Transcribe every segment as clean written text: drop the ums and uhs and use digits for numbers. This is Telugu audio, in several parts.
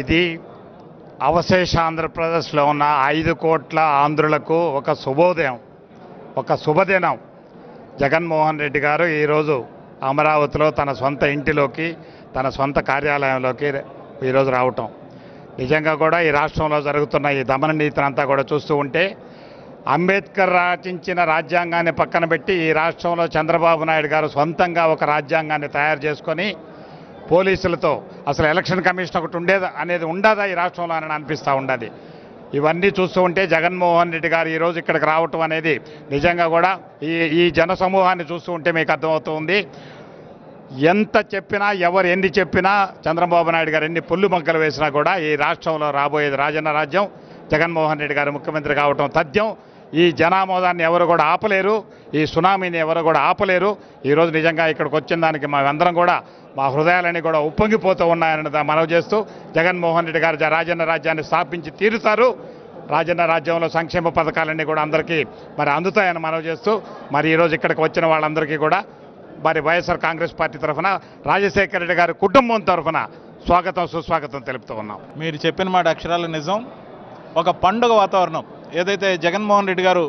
ఇది అవశేష ఆంధ్రప్రదేశ్లో ఉన్న 5 కోట్ల ఆంధ్రులకు ఒక శుభోదయం, ఒక శుభదినం. జగన్మోహన్ రెడ్డి గారు ఈరోజు అమరావతిలో తన సొంత ఇంటిలోకి, తన సొంత కార్యాలయంలోకి ఈరోజు రావటం నిజంగా కూడా ఈ రాష్ట్రంలో జరుగుతున్న ఈ దమన నీతిని అంతా కూడా చూస్తూ ఉంటే, అంబేద్కర్ రచించిన రాజ్యాంగాన్ని పక్కన పెట్టి ఈ రాష్ట్రంలో చంద్రబాబు నాయుడు గారు సొంతంగా ఒక రాజ్యాంగాన్ని తయారు చేసుకొని పోలీసులతో అసలు ఎలక్షన్ కమిషన్ ఒకటి అనేది ఉండదా ఈ రాష్ట్రంలో అని అనిపిస్తూ ఉండదు. ఇవన్నీ చూస్తూ ఉంటే జగన్మోహన్ రెడ్డి గారు ఈరోజు ఇక్కడికి రావటం అనేది నిజంగా కూడా ఈ జన సమూహాన్ని చూస్తూ ఉంటే మీకు అర్థమవుతుంది. ఎంత చెప్పినా, ఎవరు ఎన్ని చెప్పినా, చంద్రబాబు నాయుడు గారు ఎన్ని పుల్లు మొగ్గలు వేసినా కూడా ఈ రాష్ట్రంలో రాబోయేది రాజన్న రాజ్యం. జగన్మోహన్ రెడ్డి గారు ముఖ్యమంత్రి కావటం తథ్యం. ఈ జనామోదాన్ని ఎవరు కూడా ఆపలేరు, ఈ సునామీని ఎవరు కూడా ఆపలేరు. ఈరోజు నిజంగా ఇక్కడికి వచ్చిన దానికి మేమందరం కూడా మా హృదయాలన్నీ కూడా ఉప్పొంగిపోతూ ఉన్నాయని మనవి చేస్తూ, జగన్మోహన్ రెడ్డి గారు రాజన్న రాజ్యాన్ని స్థాపించి తీరుతారు. రాజన్న రాజ్యంలో సంక్షేమ పథకాలన్నీ కూడా అందరికీ మరి అందుతాయని మనవి చేస్తూ, మరి ఈరోజు ఇక్కడికి వచ్చిన వాళ్ళందరికీ కూడా మరి వైఎస్ఆర్ కాంగ్రెస్ పార్టీ తరఫున, రాజశేఖర రెడ్డి గారి కుటుంబం తరఫున స్వాగతం సుస్వాగతం తెలుపుతూ ఉన్నాం. మీరు చెప్పిన మాట అక్షరాల నిజం. ఒక పండుగ వాతావరణం. ఏదైతే జగన్మోహన్ రెడ్డి గారు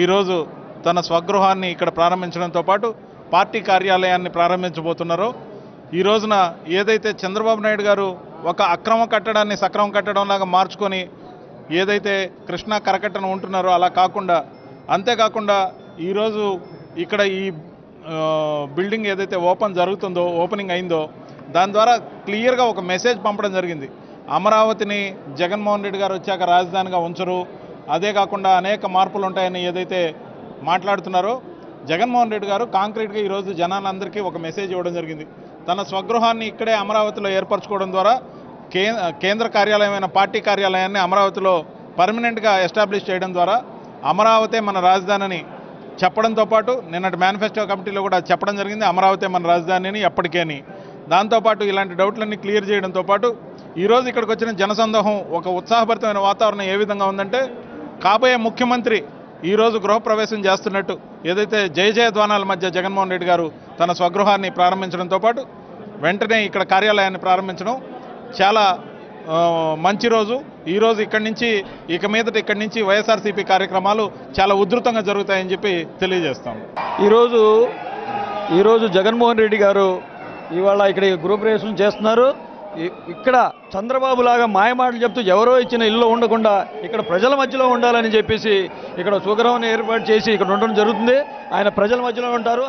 ఈరోజు తన స్వగృహాన్ని ఇక్కడ ప్రారంభించడంతో పాటు పార్టీ కార్యాలయాన్ని ప్రారంభించబోతున్నారో, ఈ రోజున ఏదైతే చంద్రబాబు నాయుడు గారు ఒక అక్రమ కట్టడాన్ని సక్రమ కట్టడంలాగా మార్చుకొని ఏదైతే కృష్ణా కరకట్టన ఉంటున్నారో అలా కాకుండా, అంతేకాకుండా ఈరోజు ఇక్కడ ఈ బిల్డింగ్ ఏదైతే ఓపెనింగ్ అయిందో దాని ద్వారా క్లియర్గా ఒక మెసేజ్ పంపడం జరిగింది. అమరావతిని జగన్మోహన్ రెడ్డి గారు వచ్చాక రాజధానిగా ఉంచరు, అదే కాకుండా అనేక మార్పులు ఉంటాయని ఏదైతే మాట్లాడుతున్నారో, జగన్మోహన్ రెడ్డి గారు కాంక్రీట్గా ఈరోజు జనాలందరికీ ఒక మెసేజ్ ఇవ్వడం జరిగింది. తన స్వగృహాన్ని ఇక్కడే అమరావతిలో ఏర్పరచుకోవడం ద్వారా కేంద్ర కార్యాలయమైన పార్టీ కార్యాలయాన్ని అమరావతిలో పర్మనెంట్గా ఎస్టాబ్లిష్ చేయడం ద్వారా అమరావతి మన రాజధానిని చెప్పడంతో పాటు నిన్నటి మేనిఫెస్టో కమిటీలో కూడా చెప్పడం జరిగింది, అమరావతి మన రాజధానిని ఎప్పటికేని. దాంతోపాటు ఇలాంటి డౌట్లన్నీ క్లియర్ చేయడంతో పాటు ఈరోజు ఇక్కడికి వచ్చిన జనసందోహం, ఒక ఉత్సాహభరితమైన వాతావరణం ఏ విధంగా ఉందంటే, కాబోయే ముఖ్యమంత్రి ఈరోజు గృహప్రవేశం చేస్తున్నట్టు ఏదైతే జయధ్వానాల మధ్య జగన్మోహన్ రెడ్డి గారు తన స్వగృహాన్ని ప్రారంభించడంతో పాటు వెంటనే ఇక్కడ కార్యాలయాన్ని ప్రారంభించడం చాలా మంచి రోజు. ఈరోజు ఇక మీదట ఇక్కడి నుంచి వైఎస్ఆర్సీపీ కార్యక్రమాలు చాలా ఉధృతంగా జరుగుతాయని చెప్పి తెలియజేస్తాం. ఈరోజు జగన్మోహన్ రెడ్డి గారు ఇవాళ ఇక్కడ గృహప్రవేశం చేస్తున్నారు. ఇక్కడ చంద్రబాబు లాగా మాయమాటలు చెప్తూ ఎవరో ఇచ్చిన ఇల్లు ఉండకుండా ఇక్కడ ప్రజల మధ్యలో ఉండాలని చెప్పేసి ఇక్కడ స్వగృహాన్ని ఏర్పాటు చేసి ఇక్కడ ఉండడం జరుగుతుంది. ఆయన ప్రజల మధ్యలో ఉంటారు.